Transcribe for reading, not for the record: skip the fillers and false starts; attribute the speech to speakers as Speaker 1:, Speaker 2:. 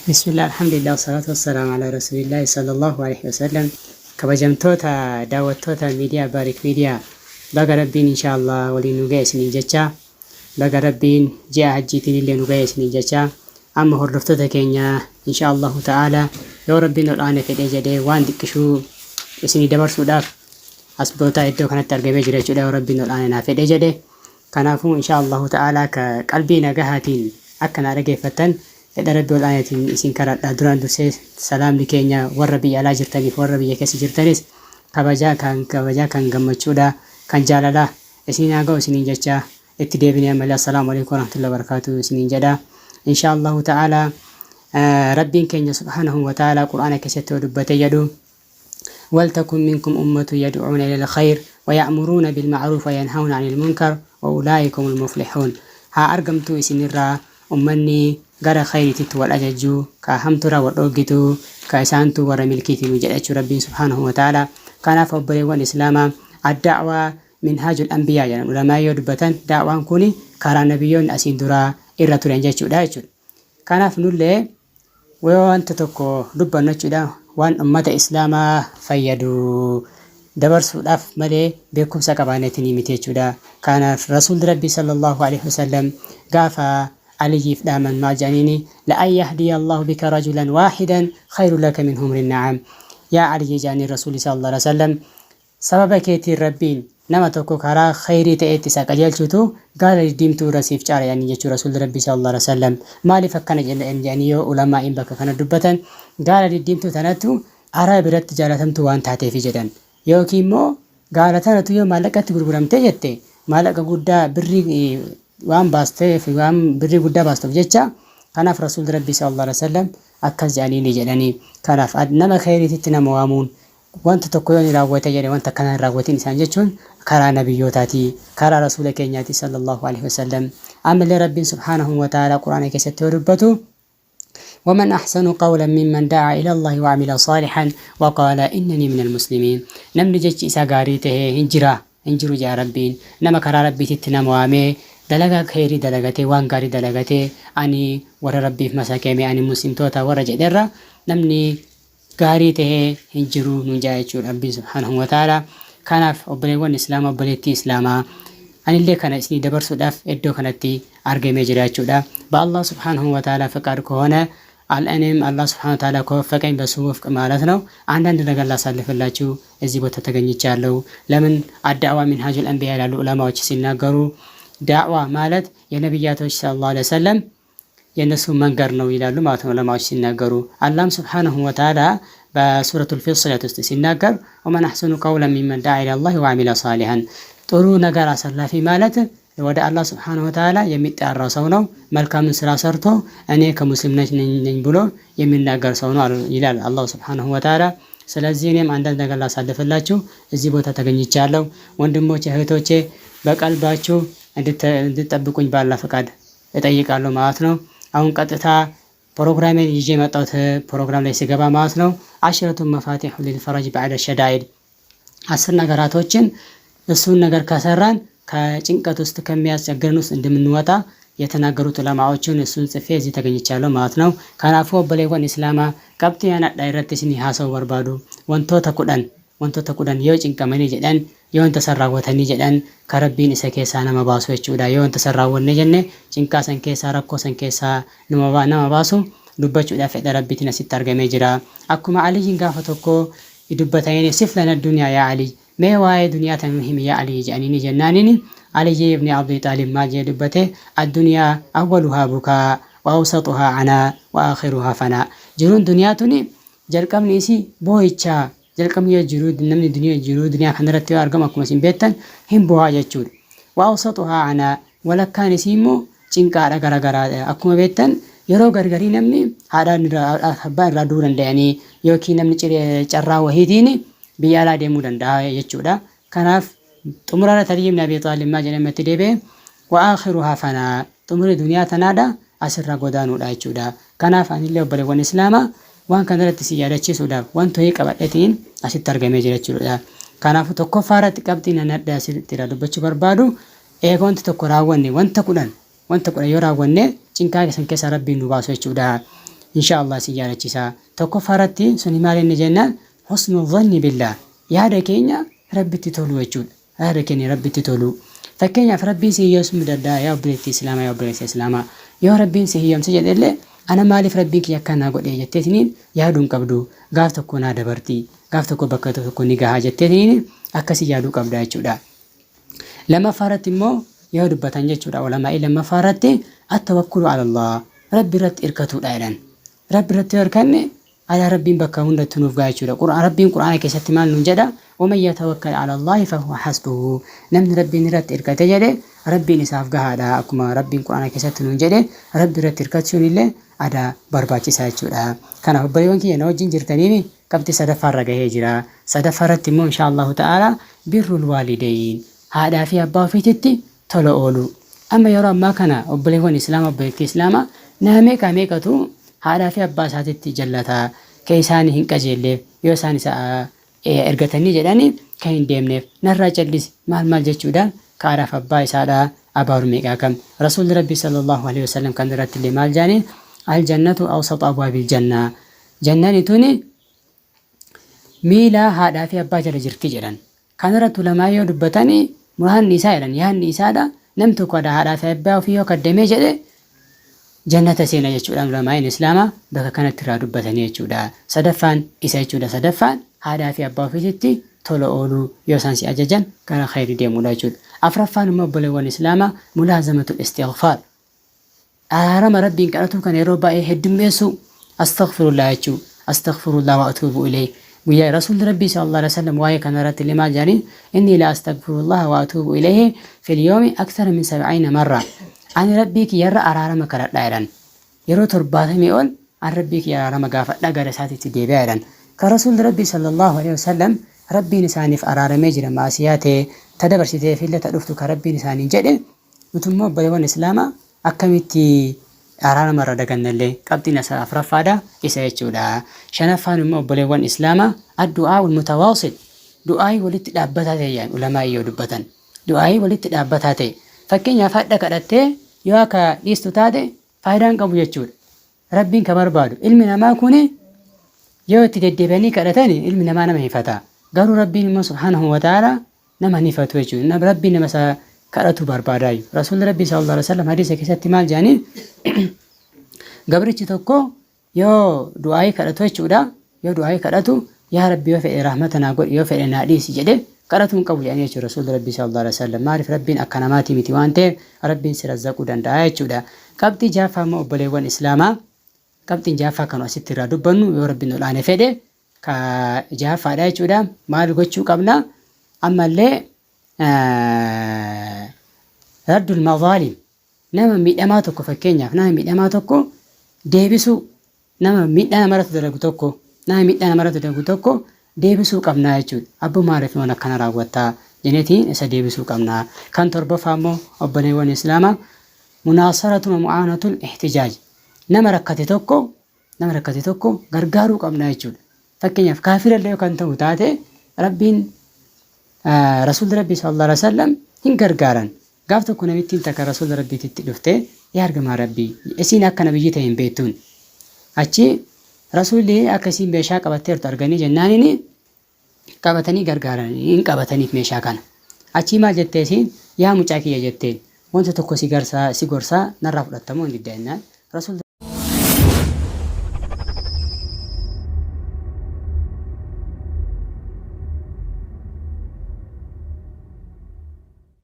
Speaker 1: بسم الله الحمد لله والصلاة والسلام على رسول الله صلى الله عليه وسلم. كبجمتوتا دعوتوتا ميديا بارك ميديا بقى ربين إن شاء الله ولي نجاس نيجتا بقى ربين جاء حجيتين اللي نجاس نيجتا أما هرفتوتا كينيا إن شاء الله تعالى يا ربنا الآن في الأجدة وان دكشو اسمي دبر سوداف أسبوتا إدو كانت ترجمة جريتشو يا ربنا الآن في الأجدة كنافو إن شاء الله تعالى كقلبنا جهاتين أكنا رجفتن إذا ربي الآية إسين كرات دران دوسي سلام لكينيا وربي على جرتني وربي كسي جرتنيس كبجا كان جمتشودا كان جالالا إسين أجو إسين جتشا اتدابني أملا السلام عليكم ورحمة الله وبركاته إسين جدا إن شاء الله تعالى ربي كينيا سبحانه وتعالى قرآن كسيت ودبت يدو ولتكن منكم أمة يدعون إلى الخير ويأمرون بالمعروف وينهون عن المنكر وأولئك هم المفلحون ها أرقمتو إسين الرا أمني gara khayriitti wal ajajjuu ka hamtura wal dhoogituu ka isaantu warra milkiitiin jedhachuu rabbiin subhaanahu wa ta'ala. Kanaaf obboleewwan islaamaa ad-da'waa minhaajul anbiyaa jedhan ulamaa yoo dubbatan da'waan kun karaa nabiyyoonni asiin duraa irra turan jechuudha. Kanaaf nullee wanta tokko dubbannu jechuudha waan ummata islaamaa fayyadu dabarsuudhaaf malee beekumsa qabaaneetiin miti jechuudha. Kanaaf rasuulli rabbii sallallahu alaihi wasallam gaafa علي فدامن ما جانيني لأن يهدي الله بك رجلا واحدا خير لك من حمر النعم. يا علي جاني الرسول صلى الله عليه وسلم سببك يتي ربين نما توكو كرا خيري تأتي ساقجل شتو قال ديمتو رسيف جار يعني يجو رسول ربي صلى الله عليه وسلم مالي فكنا يعني علماء بك كان دبتا قال ديمتو تنتو أرى برد تجارتمتو وان تحتي في جدا يوكيمو قال تنتو يوم مالك تقربرم تجتي مالك قدا بري وان باستي في وان بري قدا باستو جتشا كناف رسول ربي صلى الله عليه وسلم أكز جانيني جلاني كناف أدنما خيري تتنا موامون وانت تقولوني راوتي جاني وانت كان راوتي نسان جتشون كرا نبيوتاتي كرا رسول كينياتي صلى الله عليه وسلم عمل ربي سبحانه وتعالى قرآن كيست وربته ومن أحسن قولا ممن دعا إلى الله وعمل صالحا وقال إنني من المسلمين نمني جتش إسا قاريته هنجرو جا ربين نما كرا ربي تتنا موامي دلغا خيري دلغتي وان غاري دلغتي اني ور ربي مساكيمي اني مسلم توتا ور جدرا نمني غاري ته هنجرو نجايچو ربي سبحانه وتعالى كناف اوبليون اسلام اوبليتي اسلاما اني اللي كان اسني دبرسو داف ادو كنتي ارغمي جراچو دا بالله سبحانه وتعالى فقار كهونه الانم الله سبحانه وتعالى كوفقኝ በሱፍ ማለት ነው አንዳንድ ነገር ላሳልፈላችሁ እዚህ ቦታ ተገኝቻለሁ ለምን አዳዋ ሚንሃጁል አንቢያ ያሉ ዑለማዎች ሲናገሩ دعوة مالت يا نبياتو صلى الله عليه وسلم ينسو منقر نو يلالو ما علماء سيناقروا الله سبحانه وتعالى بسورة الفصل سيناقر ومن أحسن قولا ممن دعا إلى الله وعمل صالحا طرو نقر أسر في مالت ودع الله سبحانه وتعالى يميت الرسونو ملكا من سراسرتو أني كمسلم نجبلو يمين نقر سونو يلال الله سبحانه وتعالى ስለዚህ እኔም አንዳንድ ነገር ላሳልፈላችሁ እዚህ ቦታ ተገኝቻለሁ ወንድሞቼ እህቶቼ በቀልባችሁ እንድትጠብቁኝ ባላ ፈቃድ እጠይቃለሁ ማለት ነው። አሁን ቀጥታ ፕሮግራሜን ይዤ መጣሁት ፕሮግራም ላይ ሲገባ ማለት ነው አሽረቱ መፋቲህ ለልፈረጅ بعد الشدائد 10 ነገራቶችን እሱን ነገር ከሰራን ከጭንቀት ውስጥ ከሚያስቸግረን ውስጥ እንደምንወጣ የተናገሩት ዑለማዎችን እሱን ጽፌ እዚህ ተገኝቻለሁ ማለት ነው። ከናፎ በሌጎን እስላማ ቀብቲያና ዳይረክትስኒ ሐሰው ወርባዱ ወንቶ ተቁዳን yoo cinqamanii jedhan yoo tasarraawwatanii jedhan karabbiin isa keessaa nama baasu jechuudha yoo tasarraawwanne jenne cinqaa san keessaa rakkoo san keessaa nama baasu dubbachuudhaaf fedha rabbiitiin asitti argamee jira akkuma aliin gaafa tokko dubbatanii siflana dunya yaa ali mee waa'ee duniyaa tan muhiim yaa ali jedhanii jennaaniin علي ابن أبي طالب ما جاء دبته الدنيا أولها بكاء وأوسطها عناء وآخرها فناء جرون دنيا توني جلكم نيسي بويتشا جلكم يجرود نمني دنيا خنرت أرقمكم سين بيتن هم بوها جتشود وأوسطها عناء ولا كان يسيمو تنكار غرغرا أكما بيتن يرو غرغري نمني هذا حبان رادورن يعني يوكي نمني چرا وهيديني بيالا ديمو دندا يجودا كناف تمرنا تريم نبي طالب ما جنمت ديبه واخرها فنا تمر دنيا تنادا اسر غودانو دايچودا كنافان اللي بلغون اسلاما وان كانت سيادتي سودا وان توي قبدتين اسي ترجمه جرچودا كنافو تكفارت قبطينا ندا سيترا دبچ بربادو ايغونت تكراوني وان تكودان يوراوني cinqaa keessan keessa rabbiin nu baasu jechuudha inshaallah si jaalachiisa. Tokkoffaarratti suni maal inni jennaan husnu dhanni billah, yaada keenya rabbitti tolu jechuudha. Yaada keenya rabbitti tolu. Fakkeenyaaf rabbiin si hiyyeessuu danda'a yaa obboleettii islaamaa yaa obboleessa islaamaa. Yoo rabbiin si hiyyeemse jedhellee ana maaliif rabbiin kiyya akkanaa godhee jetteetiniin yaaduun qabdu. Gaaf tokko naa dabartii, gaaf tokko bakka tokko ni gahaa jetteetiniin akkasii yaaduu qabda jechuudha. Lammaffaarratti immoo yoo dubbatan jechuudha ulamaa'ii lammaffaarratti at-tawakkulu ala Allah, rabbi irratti hirkatuudha jedhan. Rabbi irratti hirkanne ala rabbiin bakka hundatti nuuf gaha jechuudha. Rabbiin quraana keessatti maal nuun jedha? ومن يتوكل على الله فهو حسبه. نمن ربي نرت إركته جده ربي نساف جهادا أكما ربي القرآن كسرتنون جده ربي رت إركتشون الله ada barbaachisaa jechuudha. Kanaaf obboleewwan kiyya na wajjin jirtaniin qabxii sadaffaarra gahee jira. Sadaffaarratti immoo inshaallahu ta'ala birrul waalidayn, haadhaa fi abbaa ofiititti tola oolu. Amma yeroo ammaa kana obboleewwan islaamaa obboleettii islaamaa nama meeqatu haadhaa fi abbaa isaatitti jallataa kee isaanii hin qajeelleef yoo isaan isa ergatanii jedhanii kan hin deemneef narraa callis maal jechuudhaan haadhaaf abbaa isaadhaa abaaru meeqaa kam. Rasuulli rabbii sallallahu alaihi wasallam kan irratti illee maal jaaniin aljannatu awsat abwaabil jannaa, jannani tuni miila haadhaa fi abbaa jala jirti jedhan. Kan irratti ulamaa yoo dubbatanii muraanni isaa jedhan yaanni isaadha nam tokko haadhaa fi abbaa ofii yoo kaddamee jedhe jannata seena jechuudha. Ulamaa'in islaamaa bakka kanatti irraa dubbatanii jechuudha. Sadaffaan isa jechuudha. Sadaffaan haadhaa fi abbaa ofiitti tola ooluu yoo isaan si ajajan gara khayrii deemuudha jechuudha. Afraffaan immoo obboleewwan islaamaa mulaazamatul istighfaar, araarama rabbiin kadhatu kan yeroo baay'ee heddummeessu astaghfirullah jechuudha. Astaghfirullah wa atuubu ilayhi. Guyyaa rasuulli rabbii sallallahu alaihi wasallam waa'ee kana irratti limaa jaaniin inni la astaghfirullah wa atuubu ilayhi fil yawmi akthara min 70 marra. Ani rabbii kiyyarra araarama kadhadhaa jedhan. Yeroo 70 ol an rabbii kiyya araarama gaafadhaa gara isaatiitti deebi'aa jedhan. Kan rasuulli rabbii sallallahu alaihi wasallam rabbiin isaaniif araaramee jira maasiyaa ta'e tadabarsitee fillee tadhuftu kan rabbiin isaanii jedhe nutummoo obboleewwan islaamaa akkamitti araarama irra dagannallee qabxiin isaa afuraffaadha isa jechuudha. Shanaffaan immoo obboleewwan islaamaa addu'aa wal mutawaasil, du'aayii walitti dhaabbataa ta'e jedhan ulamaa yoo dubbatan. Du'aayii walitti dhaabbataa ta'e fakkeenyaaf hadha kadhattee yoo akka dhiistu taate faayidaan qabu jechuudha. Rabbiin ka barbaadu ilmi namaa kuni yoo itti deddeebi'anii kadhatan ilmi namaa nama hifata. Garuu rabbiin immoo subhaanahu wa ta'ala nama hin hifatu jechuudha. Rabbiin nama isaa kadhatu barbaadaa. Rasuulli rabbii sallallahu alaihi wasallam hadiisa keessatti maal jaaniin gabrichi tokko yoo du'aayii kadhatu jechuudha. Yoo du'aayii kadhatu yaa rabbi yoo fedhe rahmata naa godhi yoo fedhe naa dhiisi jedhe kadhatuun qabu jedhanii jechuudha. Rasuulli rabbii sallallahu alaihi wasallam maaliif rabbiin akka namaati miti waan ta'eef rabbiin si razzaquu danda'a jechuudha. Qabxii jaaffaa immoo obboleewwan islaamaa qabxiin jaaffaa kan asitti irraa dubbannu yoo rabbiin olaane fedhe ka jaaffaadha jechuudha. Maal gochuu qabna? Ammallee raddul mazaalim, nama miidhamaa tokko fakkeenyaaf nama miidhamaa tokko deebisuu, nama miidhaa namarratti dalagu tokko, nama miidhaa namarratti dalagu tokko deebisuu qabnaa jechuudha. Abbo maaliif waan akkana raawwattaa jeneetiin isa deebisuu qabnaa. Kan torbaffaa immoo obboleewwan islaamaa munaasaratu wa mu'aanatul ihtijaaj, nama rakkate tokko gargaaruu qabnaa jechuudha. Fakkeenyaaf kaafirallee yoo kan ta'u taate rabbiin rasuulli rabbii sallallahu alaihi wasallam hin gargaaran. Gaaf tokko namittiin takka rasuulli rabbiitti dhufte yaa argamaa rabbii isiin akka nabiyyi ta'e hin beektuun achi rasuulli akkasiin meeshaa qabatteertu arganii jennaaniin qabatanii gargaaran hin qabataniif meeshaa kana. Achi maal jettee isiin yaa mucaa kiyya jetteen wanta tokko si gorsaa narraa fudhatamuu hin didda jennaan rasuulli